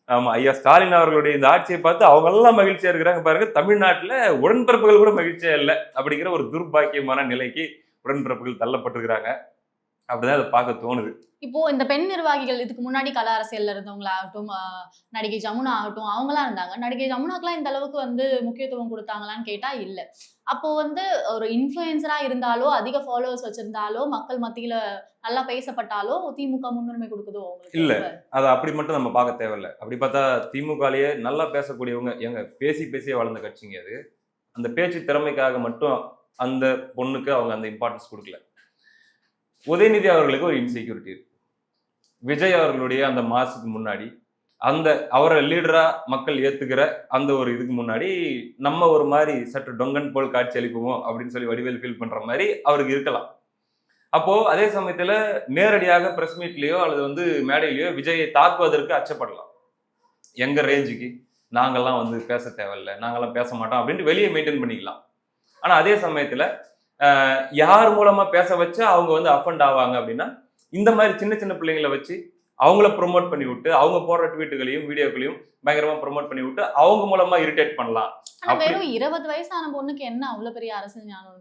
ஆமா, ஐயா ஸ்டாலின் அவர்களுடைய இந்த ஆட்சியை பார்த்து அவங்க எல்லாம் மகிழ்ச்சியா இருக்கிறாங்க பாருங்க. தமிழ்நாட்டுல உடன்பிறப்புகள் கூட மகிழ்ச்சியா இல்ல அப்படிங்கிற ஒரு துர்பாக்கியமான நிலைக்கு உடன்பிறப்புகள் தள்ளப்பட்டிருக்கிறாங்க. அப்படிதான் அதை பார்க்க தோணுது. இப்போ இந்த பெண் நிர்வாகிகள் இதுக்கு முன்னாடி கல அரசியல்ல இருந்தவங்களாகட்டும், நடிகை ஜமுனா ஆகட்டும், அவங்கலாம் இருந்தாங்க. நடிகை ஜமுனாக்குலாம் இந்த அளவுக்கு வந்து முக்கியத்துவம் குடுத்தாங்களான்னு கேட்டா இல்ல. அப்போ வந்து ஒரு இன்ஃப்ளூயன்சரா இருந்தாலோ, அதிக ஃபாலோவர்ஸ் வச்சிருந்தாலோ, மக்கள் மத்தியில நல்லா பேசப்பட்டாலோ, திமுக முன்னுரிமை குடுக்குதோ உங்களுக்கு இல்ல. ரொம்ப? அத அப்படி மட்டும் நம்ம பார்க்க தேவையில்ல. அப்படி பார்த்தா திமுகலயே நல்லா பேசக்கூடியவங்க ஏங்க பேசி பேசியே வளர்ந்த கட்சிங்க அது. அந்த பேச்சு திறமைக்காக மட்டும் அந்த பொண்ணுக்கு அவங்க அந்த இம்பார்ட்டன்ஸ் குடுக்கல. உதயநிதி அவர்களுக்கு ஒரு இன்செக்யூரிட்டி இருக்கு. விஜய் அவர்களுடைய அந்த மாசுக்கு முன்னாடி, அந்த அவர லீடரா மக்கள் ஏத்துக்கிற அந்த ஒரு இதுக்கு முன்னாடி, நம்ம ஒரு மாரி சற்று டொங்கன் போல் காட்சி அளிப்போமோ அப்படின்னு சொல்லி வடிவேலு ஃபீல் பண்ற மாரி அவருக்கு இருக்கலாம். அப்போ அதே சமயத்துல நேரடியாக பிரஸ் மீட்லயோ அல்லது வந்து மேடையிலயோ விஜயை தாக்குவதற்கு அச்சப்படலாம். எங்க ரேஞ்சுக்கு நாங்கெல்லாம் வந்து பேச தேவையில்ல, நாங்கெல்லாம் பேச மாட்டோம் அப்படின்ட்டு வெளியே மெயின்டைன் பண்ணிக்கலாம். ஆனா அதே சமயத்துல யார் மூலமா பேச வச்சா அவங்க வந்து அஃபண்ட் ஆவாங்க அப்படின்னா, இந்த மாதிரி சின்ன சின்ன பிள்ளைங்களை வச்சு அவங்கள ப்ரொமோட் பண்ணி விட்டு, அவங்க போடுற ட்வீட்டுகளையும், வீடியோக்களையும் பயங்கரமா ப்ரொமோட் பண்ணி விட்டு, அவங்க மூலமா இரிட்டேட் பண்ணலாம். ஆனா அப்படி வெறும் 20 வயசான பொண்ணுக்கு என்ன அவ்வளவு பெரிய அரசியல் ஞானம்